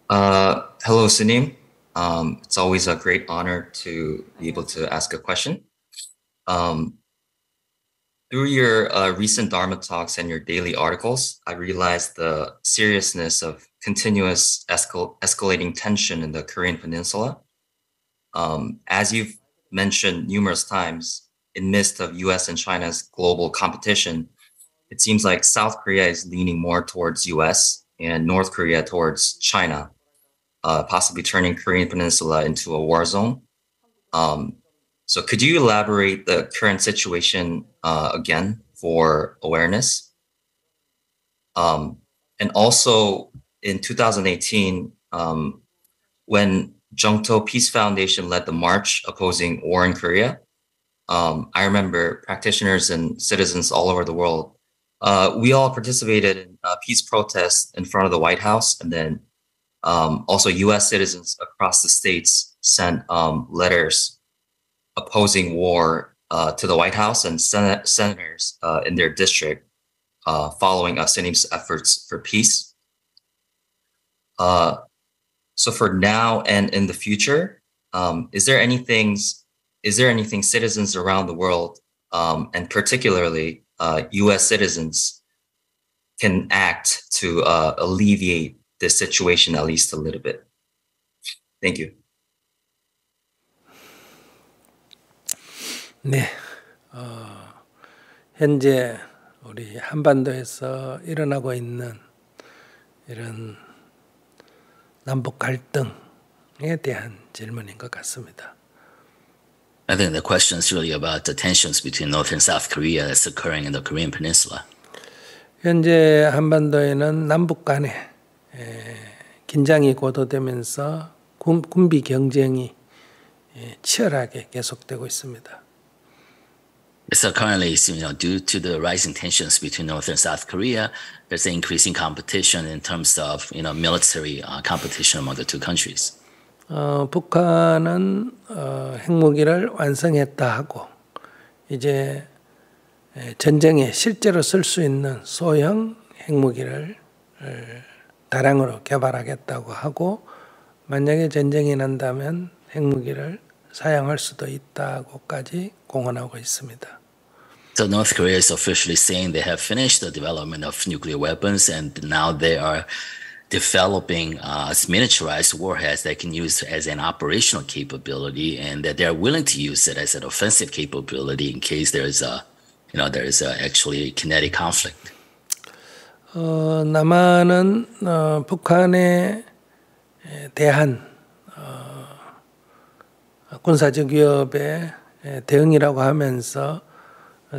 Hello, Sunim. It's always a great honor to be able to ask a question. Um, Through your recent Dharma talks and your daily articles, I realized the seriousness of continuous escalating tension in the Korean Peninsula. As you've mentioned numerous times, in midst of US and China's global competition, it seems like South Korea is leaning more towards US and North Korea towards China, possibly turning Korean Peninsula into a war zone. Um, so could you elaborate the current situation again for awareness? Um, and also in 2018, when Jungto Peace Foundation led the march opposing war in Korea, I remember practitioners and citizens all over the world. We all participated in peace protests in front of the White House, and then also U.S. citizens across the states sent letters opposing war to the White House and senators in their district following Sinim's efforts for peace. Uh, so for now and in the future, is there anything citizens around the world, and particularly U.S. citizens, can act to alleviate this situation at least a little bit? Thank you. 네, 현재 우리 한반도에서 일어나고 있는 이런 남북 갈등에 대한 질문인 것 같습니다. I think the question is really about the tensions between North and South Korea that's occurring in the Korean Peninsula. 현재 한반도에는 남북 간에 긴장이 고조되면서 군비 경쟁이 치열하게 계속되고 있습니다. So currently, due to the rising tensions between North and South Korea, there's an increasing competition in terms of military competition among the two countries. 북한은 핵무기를 완성했다 하고 이제 전쟁에 실제로 쓸 수 있는 소형 핵무기를 다량으로 개발하겠다고 하고 만약에 전쟁이 난다면 핵무기를 사용할 수도 있다고까지 공언하고 있습니다. So North Korea is officially saying they have finished the development of nuclear weapons and now they are developing miniaturized warheads that can use as an operational capability and that they're willing to use it as an offensive capability in case there is actually kinetic conflict. 남한은 북한에 대한 군사적 위협의 대응이라고 하면서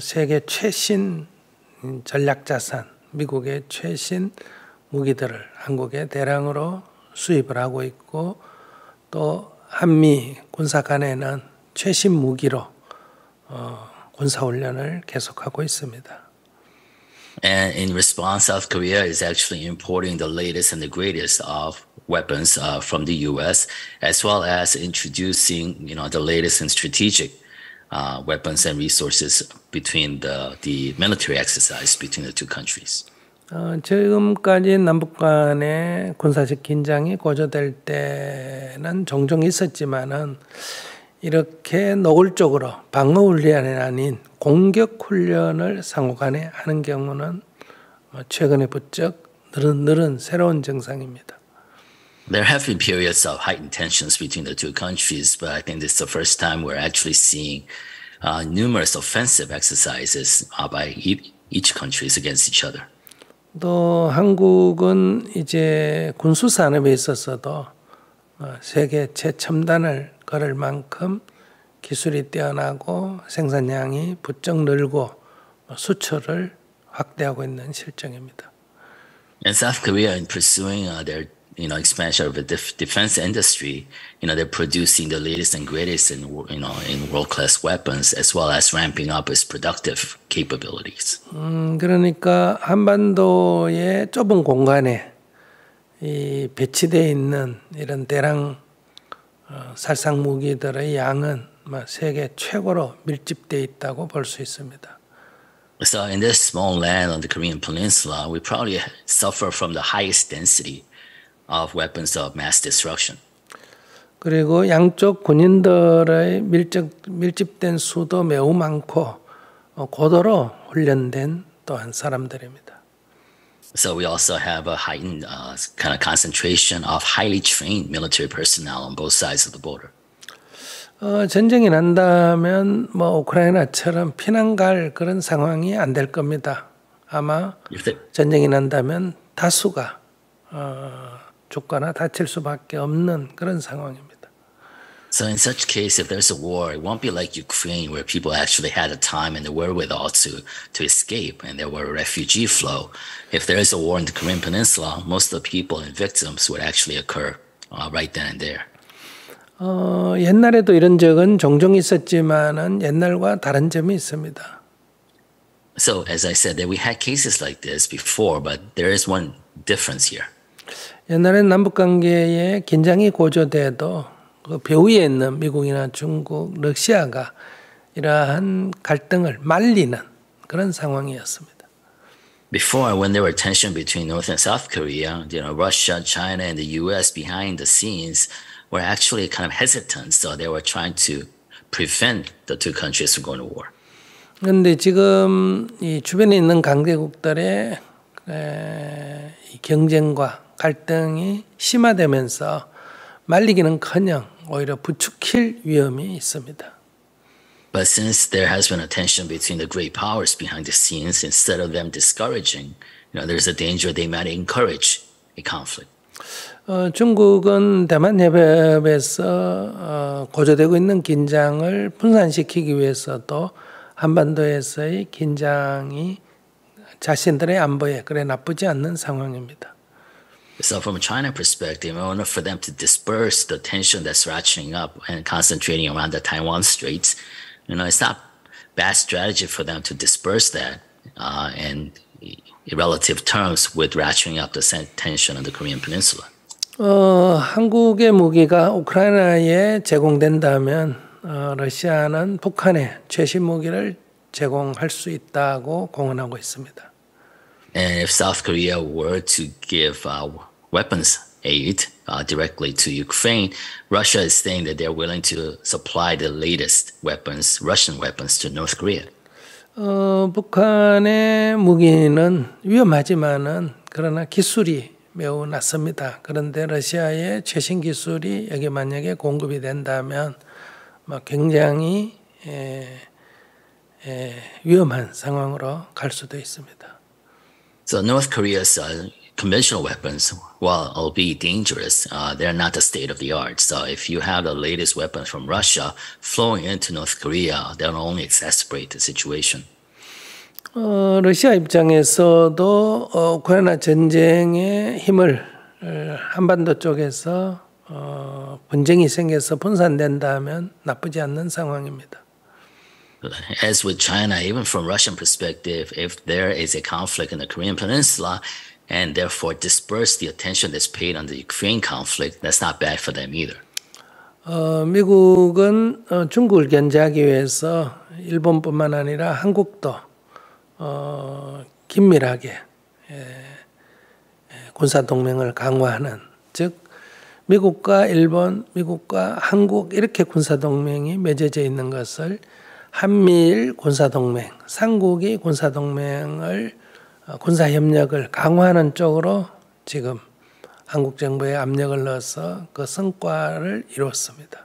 세계 최신 전략자산, 미국의 최신 무기들을 한국에 대량으로 수입을 하고 있고 또 한미 군사 간에는 최신 무기로 군사훈련을 계속하고 있습니다. And in response, South Korea is actually importing the latest and the greatest of weapons from the U.S., as well as introducing, the latest and strategic weapons and resources between the military exercise between the two countries. 지금까지 남북 간의 군사적 긴장이 고조될 때는 종종 있었지만은 이렇게 노골적으로 방어 훈련이 아닌 공격 훈련을 상호간에 하는 경우는 최근에 부쩍 늘은 새로운 정상입니다. There have been periods of heightened tensions between the two countries, but I think this is the first time we're actually seeing numerous offensive exercises by each countries against each other. 또 한국은 이제 군수 산업에 있어서도 세계 최첨단을 걸을 만큼 기술이 뛰어나고 생산량이 부쩍 늘고 수출을 확대하고 있는 실정입니다. And South Korea, in pursuing their expansion of the defense industry, they're producing the latest and greatest in world-class weapons, as well as ramping up its productive capabilities. 그러니까 한반도의 좁은 공간에 이 배치되어 있는 이런 대량 살상 무기들의 양은 세계 최고로 밀집되어 있다고 볼 수 있습니다. So in this small land on the Korean Peninsula, we probably suffer from the highest density of weapons of mass destruction. 그리고 양쪽 군인들의 밀집된 수도 매우 많고 고도로 훈련된 또한 사람들입니다. So we also have a heightened kind of concentration of highly trained military personnel on both sides of the border. 전쟁이 난다면 뭐 우크라이나처럼 피난 갈 그런 상황이 안 될 겁니다. 아마 전쟁이 난다면 다수가 죽거나 다칠 수밖에 없는 그런 상황입니다. So in such case, if there's a war, it won't be like Ukraine where people actually had the time and the wherewithal to escape and there were a refugee flow. If there is a war in the Korean Peninsula, most of the people and victims would actually occur right then and there. 옛날에도 이런 적은 종종 있었지만은 옛날과 다른 점이 있습니다. So as I said, that we had cases like this before, but there is one difference here. 옛날엔 남북 관계에 긴장이 고조돼도 그 배후에 있는 미국이나 중국, 러시아가 이러한 갈등을 말리는 그런 상황이었습니다. Before, when there were tension between North and South Korea, Russia, China, and the U.S. behind the scenes were actually kind of hesitant, so they were trying to prevent the two countries from going to war. 그런데 지금 이 주변에 있는 강대국들의 이 경쟁과 갈등이 심화되면서 말리기는커녕 오히려 부추길 위험이 있습니다. But since there has been a tension between the great powers behind the scenes, instead of them discouraging, there's a danger they might encourage a conflict. 중국은 대만 해협에서 고조되고 있는 긴장을 분산시키기 위해서도 한반도에서의 긴장이 자신들의 안보에 그래 나쁘지 않는 상황입니다. So from a China perspective, in order for them to disperse the tension that's ratcheting up and concentrating around the Taiwan Straits, it's not bad strategy for them to disperse that in relative terms with ratcheting up the tension on the Korean Peninsula. 한국의 무기가 우크라이나에 제공된다면 러시아는 북한에 최신 무기를 제공할 수 있다고 공언하고 있습니다. And if South Korea were to give weapons aid directly to Ukraine, Russia is saying that they're willing to supply the latest weapons, Russian weapons, to North Korea. 북한의 무기는 위험하지만은 그러나 기술이 매우 낮습니다. 그런데 러시아의 최신 기술이 여기 만약에 공급이 된다면 굉장히 위험한 상황으로 갈 수도 있습니다. So North Korea's conventional weapons, while albeit dangerous, they're not the state of the art. So if you have the latest weapons from Russia flowing into North Korea, they'll only exacerbate the situation. 러시아 입장에서도 우크라이나 전쟁의 힘을 한반도 쪽에서 분쟁이 생겨서 분산된다면 나쁘지 않는 상황입니다. As with China, even from Russian perspective, if there is a conflict in the Korean Peninsula and therefore disperse the attention that's paid on the Ukraine conflict, that's not bad for them either. 미국은 중국을 견제하기 위해서 일본뿐만 아니라 한국도 긴밀하게 군사동맹을 강화하는, 즉 미국과 일본, 미국과 한국 이렇게 군사동맹이 맺어져 있는 것을 한미일 군사동맹, 삼국이 군사동맹을 군사협력을 강화하는 쪽으로 지금 한국 정부에 압력을 넣어서 그 성과를 이뤘습니다.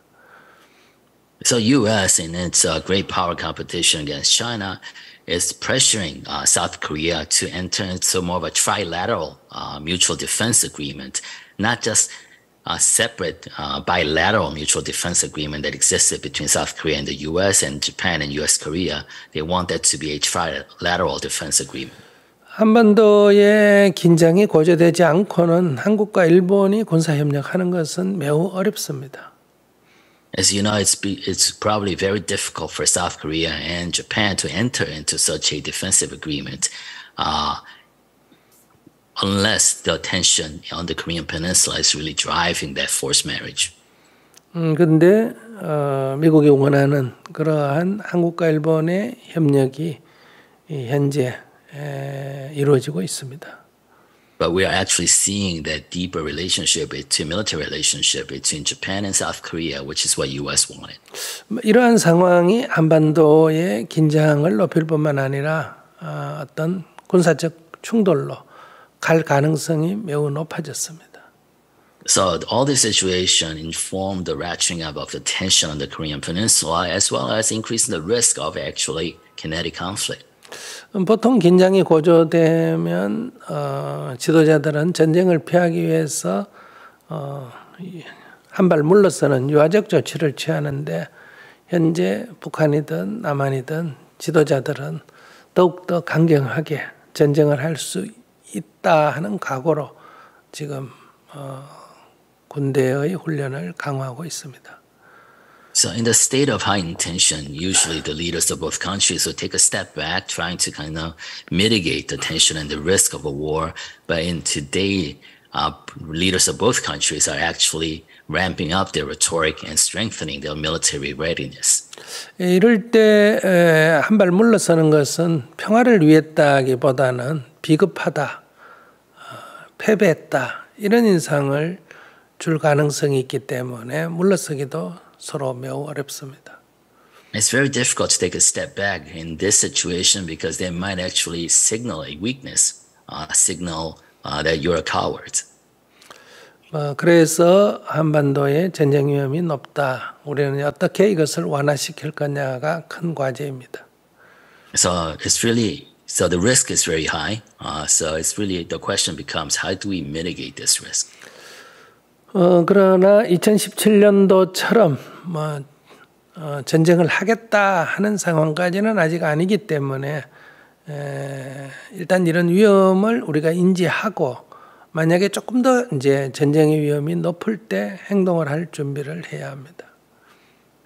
So U.S. in its great power competition against China is pressuring South Korea to enter into more of a trilateral mutual defense agreement, not just a separate bilateral mutual defense agreement that existed between South Korea and the U.S. and Japan and U.S. Korea. They want that to be a trilateral defense agreement. 한반도의 긴장이 고조되지 않고는 한국과 일본이 군사협력하는 것은 매우 어렵습니다. As you know, it's probably very difficult for South Korea and Japan to enter into such a defensive agreement unless the tension on the Korean Peninsula is really driving that forced marriage. 그런데 미국이 원하는 그러한 한국과 일본의 협력이 현재 이루어지고 있습니다. But we are actually seeing that deeper relationship, military relationship between Japan and South Korea, which is what U.S. wanted. 이러한 상황이 한반도의 긴장을 높일 뿐만 아니라 어떤 군사적 충돌로 갈 가능성이 매우 높아졌습니다. So all this situation informed the ratcheting up of the tension on the Korean Peninsula, as well as increasing the risk of actually kinetic conflict. 보통 긴장이 고조되면 지도자들은 전쟁을 피하기 위해서 한 발 물러서는 유화적 조치를 취하는데 현재 북한이든 남한이든 지도자들은 더욱더 강경하게 전쟁을 할 수 있다 하는 각오로 지금 군대의 훈련을 강화하고 있습니다. So in the state of high tension, usually the leaders of both countries will take a step back, trying to kind of mitigate the tension and the risk of a war. But in today, leaders of both countries are actually ramping up their rhetoric and strengthening their military readiness. 이럴 때 한 발 물러서는 것은 평화를 위했다기보다는 비급하다, 패배했다 이런 인상을 줄 가능성이 있기 때문에 물러서기도 서로 매우 어렵습니다. It's very difficult to take a step back in this situation because they might actually signal a weakness, signal that you're a coward. 그래서 한반도의 전쟁 위험이 높다. 우리는 어떻게 이것을 완화시킬 거냐가 큰 과제입니다. So the risk is very high. So it's really the question becomes how do we mitigate this risk? 그러나 2017년도처럼 전쟁을 하겠다 하는 상황까지는 아직 아니기 때문에 일단 이런 위험을 우리가 인지하고 만약에 조금 더 이제 전쟁의 위험이 높을 때 행동을 할 준비를 해야 합니다.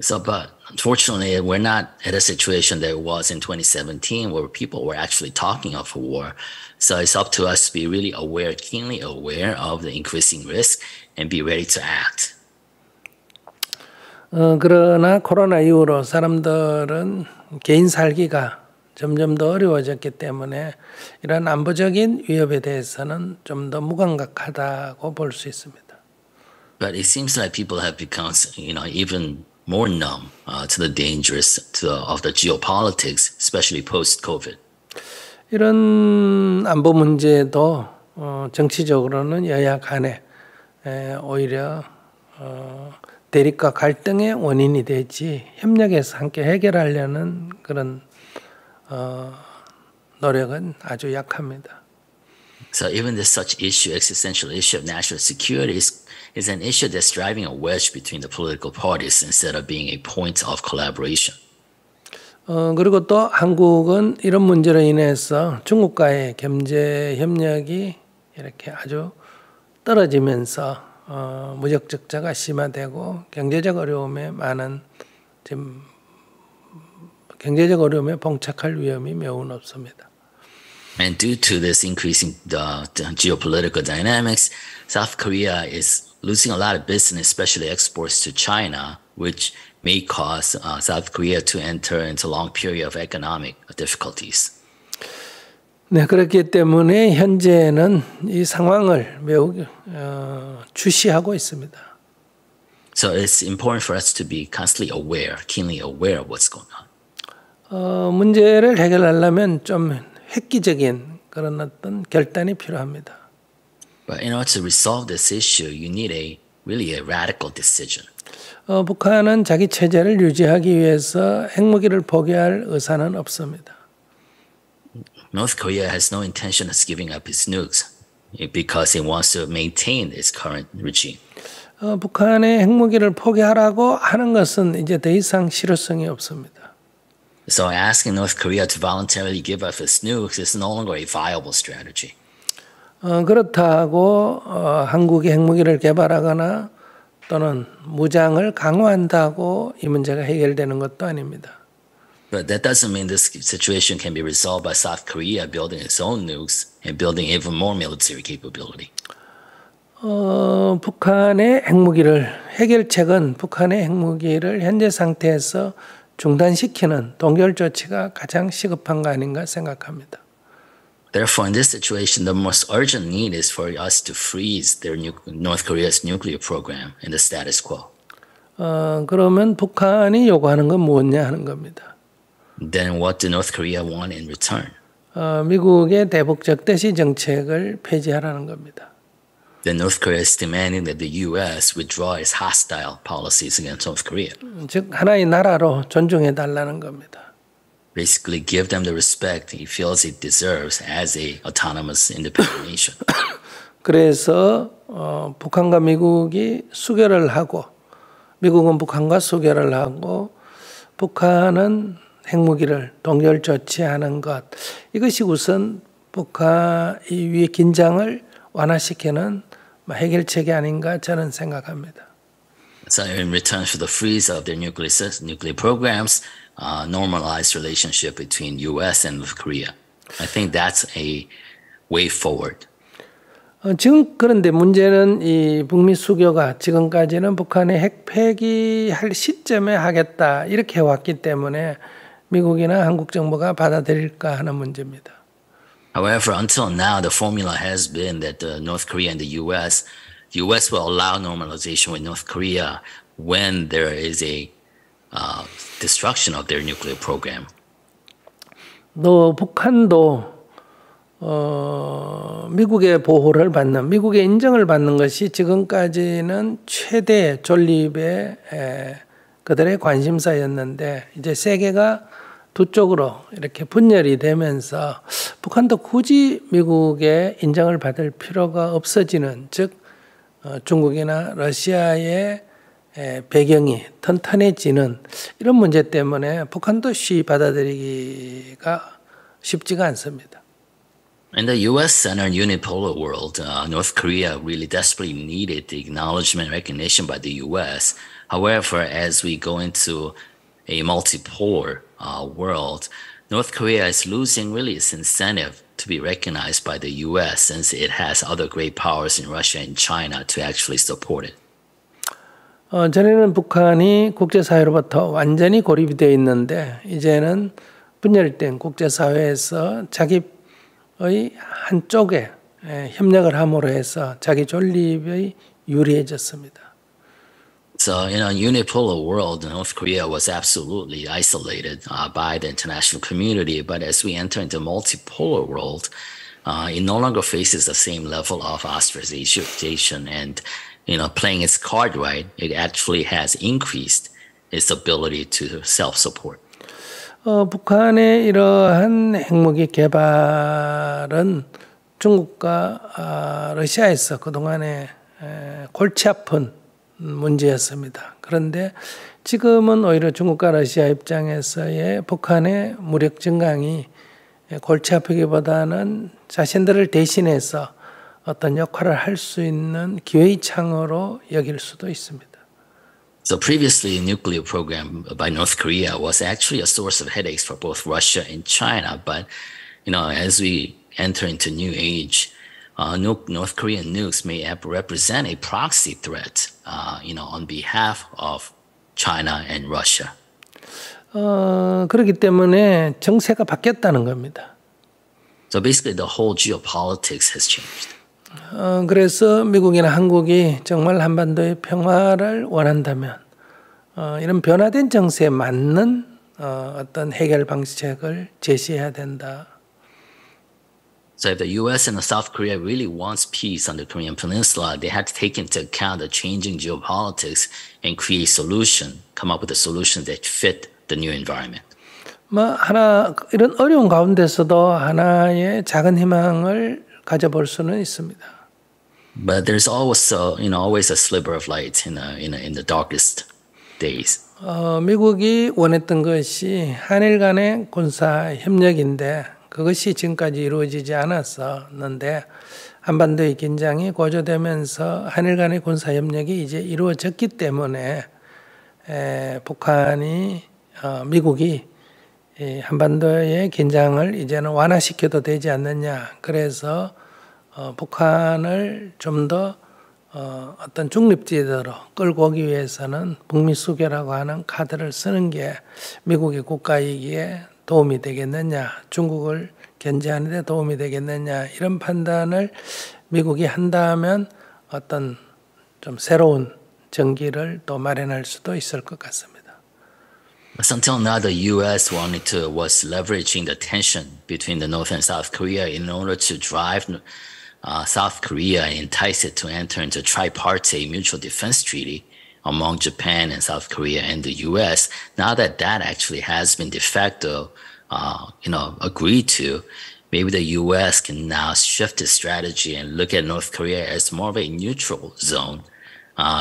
So, but unfortunately, we're not at a situation that it was in 2017 where people were actually talking of a war. So it's up to us to be really aware, keenly aware of the increasing risk and be ready to act. 그러나 코로나 이후로 사람들은 개인 살기가 점점 더 어려워졌기 때문에 이런 안보적인 위협에 대해서는 좀 더 무감각하다고 볼 수 있습니다. But it seems like people have become, even more numb to the dangers of the geopolitics, especially post-COVID. 이런 안보 문제도 정치적으로는 여야 간에 오히려 대립과 갈등의 원인이 되지 협력해서 함께 해결하려는 그런 노력은 아주 약합니다. So even this such issue, existential issue of national security is an issue that's driving a wedge between the political parties instead of being a point of collaboration. 그리고 또 한국은 이런 문제로 인해서 중국과의 경제 협력이 이렇게 아주 떨어지면서 무역 적자가 심화되고 경제적 어려움에 경제적 어려움에 봉착할 위험이 매우 높습니다. And due to this increasing the geopolitical dynamics, South Korea is losing a lot of business, especially exports to China, which may cause South Korea to enter into a long period of economic difficulties. 네, 그렇기 때문에 현재는 이 상황을 매우 주시하고 있습니다. So it's important for us to be constantly aware, keenly aware of what's going on. 문제를 해결하려면 좀 획기적인 그런 어떤 결단이 필요합니다. But in order to resolve this issue, you need really a radical decision. 북한은 자기 체제를 유지하기 위해서 핵무기를 포기할 의사는 없습니다. North Korea has no intention of giving up its nukes because it wants to maintain its current regime. 북한의 핵무기를 포기하라고 하는 것은 이제 더 이상 실효성이 없습니다. So asking North Korea to voluntarily give up its nukes is no longer a viable strategy. 그렇다고 한국이 핵무기를 개발하거나 또는 무장을 강화한다고 이 문제가 해결되는 것도 아닙니다. But that doesn't mean this situation can be resolved by South Korea building its own nukes and building even more military capability. 북한의 핵무기를 해결책은 북한의 핵무기를 현재 상태에서 중단시키는 동결 조치가 가장 시급한 거 아닌가 생각합니다. Therefore, in this situation, the most urgent need is for us to freeze North Korea's nuclear program in the status quo. 그러면 북한이 요구하는 건 뭐냐 하는 겁니다. Then what do North Korea want in return? 미국의 대북적 대시 정책을 폐지하라는 겁니다. Then North Korea is demanding that the U.S. withdraw its hostile policies against North Korea. 즉 하나의 나라로 존중해 달라는 겁니다. Basically, give them the respect he feels it deserves as a autonomous independent nation. 그래서 북한과 미국이 수교를 하고 미국은 북한과 수교를 하고 북한은 핵무기를 동결 조치하는 것 이것이 우선 북한 이 위의 긴장을 완화시키는 해결책이 아닌가 저는 생각합니다. So in return for the freeze of their nuclear programs, normalized relationship between U.S. and North Korea. I think that's a way forward. 지금 그런데 문제는 이 북미 수교가 지금까지는 북한의 핵 폐기할 시점에 하겠다 이렇게 해왔기 때문에 미국이나 한국 정부가 받아들일까 하는 문제입니다. However, until now, the formula has been that North Korea and the U.S. will allow normalization with North Korea when there is a destruction of their nuclear program. 또 북한도 미국의 보호를 받는, 미국의 인정을 받는 것이 지금까지는 최대 존립의 그들의 관심사였는데 이제 세계가 두 쪽으로 이렇게 분열이 되면서 북한도 굳이 미국의 인정을 받을 필요가 없어지는, 즉 중국이나 러시아의 배경이 튼튼해지는 이런 문제 때문에 북한도 쉽게 받아들이기가 쉽지가 않습니다. In the U.S.-centered unipolar world, North Korea really desperately needed the acknowledgement and recognition by the U.S. However, as we go into a multipolar world, North Korea is losing really its incentive to be recognized by the U.S. since it has other great powers in Russia and China to actually support it. 전에는 북한이 국제사회로부터 완전히 고립이 되어 있는데 이제는 분열된 국제사회에서 자기의 한쪽에 협력을 함으로 해서 자기 존립이 유리해졌습니다. So in a unipolar world, North Korea was absolutely isolated by the international community. But as we enter into a multipolar world, it no longer faces the same level of ostracization and playing its card right, it actually has increased its ability to self-support. 북한의 이러한 핵무기 개발은 중국과 러시아에서 그동안에 골치 아픈 문제였습니다. 그런데 지금은 오히려 중국과 러시아 입장에서의 북한의 무력 증강이 골치 아프기보다는 자신들을 대신해서 어떤 역할을 할 수 있는 기회의 창으로 여길 수도 있습니다. So previously, the nuclear program by North Korea was actually a source of headaches for both Russia and China. But, as we enter into new age, North Korean nukes may represent a proxy threat, on behalf of China and Russia. 그렇기 때문에 정세가 바뀌었다는 겁니다. So basically, the whole geopolitics has changed. 그래서 미국이나 한국이 정말 한반도의 평화를 원한다면 이런 변화된 정세에 맞는 어떤 해결 방식을 제시해야 된다. So if the U.S. and South Korea really wants peace on the Korean Peninsula, they had to take into account the changing geopolitics and create come up with a solution that fit the new environment. 이런 어려운 가운데서도 하나의 작은 희망을 가져볼 수는 있습니다. But there's also, always a sliver of light in the darkest days. 미국이 원했던 것이 한일 간의 군사 협력인데 그것이 지금까지 이루어지지 않았었는데 한반도의 긴장이 고조되면서 한일 간의 군사 협력이 이제 이루어졌기 때문에 미국이 한반도의 긴장을 이제는 완화시켜도 되지 않느냐. 그래서 북한을 좀 더 어떤 중립지대로 끌고 오기 위해서는 북미 수교라고 하는 카드를 쓰는 게 미국의 국가이기에 도움이 되겠느냐, 중국을 견제하는 데 도움이 되겠느냐 이런 판단을 미국이 한다면 어떤 좀 새로운 전기를 또 마련할 수도 있을 것 같습니다. But until now, the U.S. was leveraging the tension between the North and South Korea in order to drive South Korea and entice it to enter into a tripartite mutual defense treaty among Japan and South Korea and the U.S. Now that that actually has been de facto, agreed to, maybe the U.S. can now shift its strategy and look at North Korea as more of a neutral zone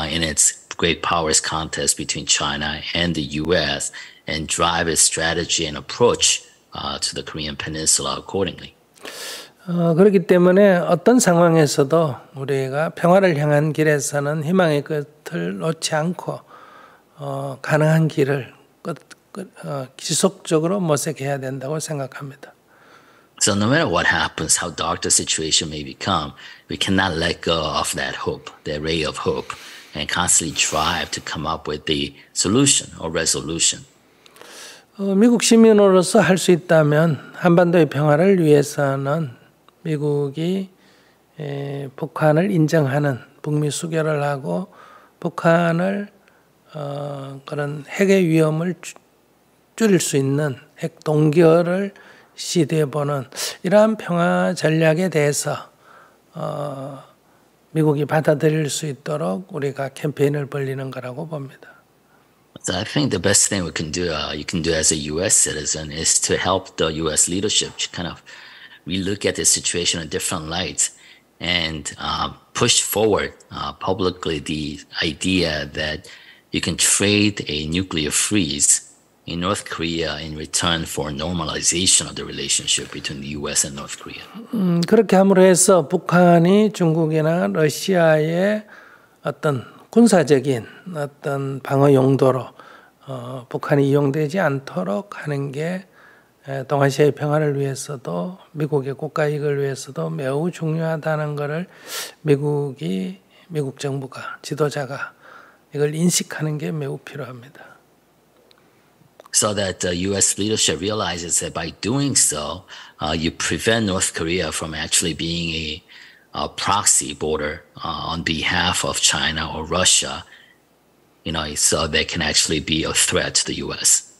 in its great powers contest between China and the U.S. and drive its strategy and approach to the Korean Peninsula accordingly. 그렇기 때문에 어떤 상황에서도 우리가 평화를 향한 길에서는 희망의 끝을 놓지 않고 가능한 길을 지속적으로 모색해야 된다고 생각합니다. So no matter what happens, how dark the situation may become, we cannot let go of that hope, that ray of hope, and constantly strive to come up with the solution or resolution. 미국 시민으로서 할 수 있다면 한반도의 평화를 위해서는 미국이 북한을 인정하는 북미 수교를 하고 북한을 그런 핵의 위험을 줄일 수 있는 핵 동결을 시도해 보는 이러한 평화 전략에 대해서 미국이 받아들일 수 있도록 우리가 캠페인을 벌이는 거라고 봅니다. So I think the best thing you can do as a U.S. citizen is to help the U.S. leadership to kind of relook at the situation in different lights and push forward publicly the idea that you can trade a nuclear freeze in North Korea in return for normalization of the relationship between the U.S. and North Korea. 그렇게 함으로 해서 북한이 중국이나 러시아의 어떤 군사적인 어떤 방어 용도로 북한이 이용되지 않도록 하는 게 동아시아의 평화를 위해서도 미국의 국가 이익을 위해서도 매우 중요하다는 것을 미국 정부가 지도자가 이걸 인식하는 게 매우 필요합니다. So that the U.S. leadership realizes that by doing so, you prevent North Korea from actually being a proxy border on behalf of China or Russia, so they can actually be a threat to the U.S.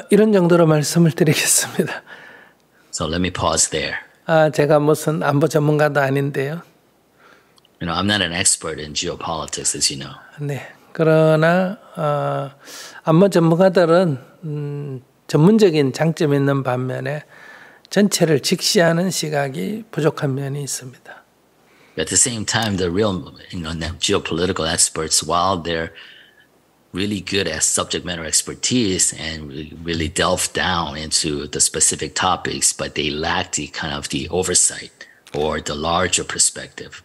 이런 정도로 말씀을 드리겠습니다. So let me pause there. 제가 무슨 안보 전문가도 아닌데요. I'm not an expert in geopolitics, as you know. 네. 그러나 안보 전문가들은 전문적인 장점이 있는 반면에 전체를 직시하는 시각이 부족한 면이 있습니다. At the same time, the real geopolitical experts, while they're really good at subject matter expertise and really delve down into the specific topics, but they lack the kind of the oversight or the larger perspective.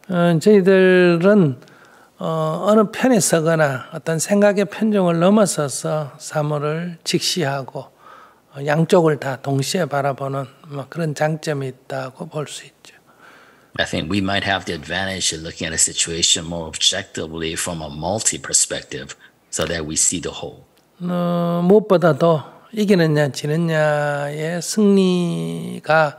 저희들은 어느 편에 서거나 어떤 생각의 편중을 넘어서서 사물을 직시하고 양쪽을 다 동시에 바라보는 그런 장점이 있다고 볼 수 있죠. I think we might have the advantage of looking at a situation more objectively from a multi-perspective so that we see the whole. 무엇보다도 이기느냐 지느냐의 승리가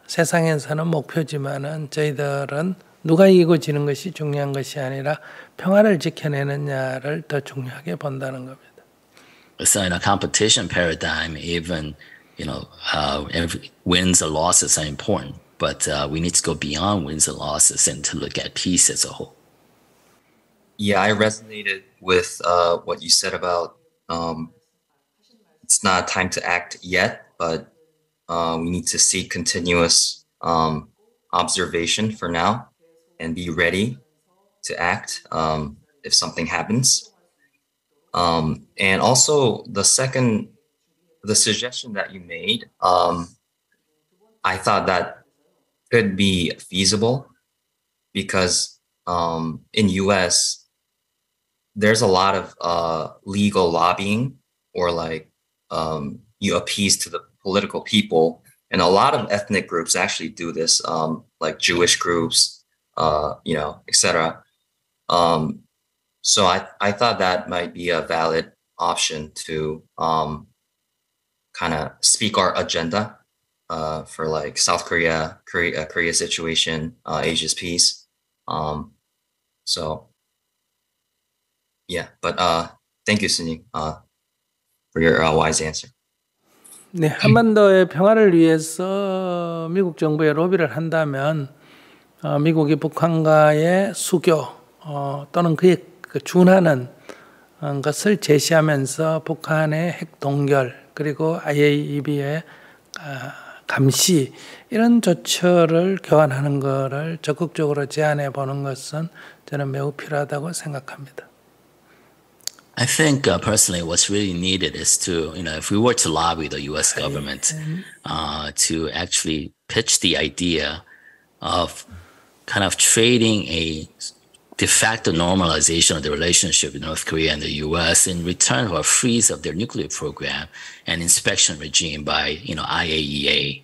세상에서는 목표지만은 저희들은 누가 이기고 지는 것이 중요한 것이 아니라 평화를 지켜내느냐를 더 중요하게 본다는 겁니다. So in a competition paradigm, even wins or losses are important, but we need to go beyond wins and losses and to look at peace as a whole. Yeah, I resonated with what you said about it's not time to act yet, but we need to seek continuous observation for now and be ready to act if something happens. And also the suggestion that you made, I thought that could be feasible because in US, there's a lot of legal lobbying or like you appease to the political people. And a lot of ethnic groups actually do this, like Jewish groups, etc. So I thought that might be a valid option to kind of speak our agenda for like South Korea situation, Asia's peace. So yeah, but thank you, Sunny, for your wise answer. 네, 한반도의 평화를 위해서 미국 정부에 로비를 한다면 미국이 북한과의 수교 또는 그에 준하는 것을 제시하면서 북한의 핵 동결 그리고 IAEA의 감시 이런 조처를 교환하는 것을 적극적으로 제안해 보는 것은 저는 매우 필요하다고 생각합니다. I think personally what's really needed is to, if we were to lobby the US government to actually pitch the idea of kind of trading a de facto normalization of the relationship with North Korea and the US in return for a freeze of their nuclear program and inspection regime by, IAEA.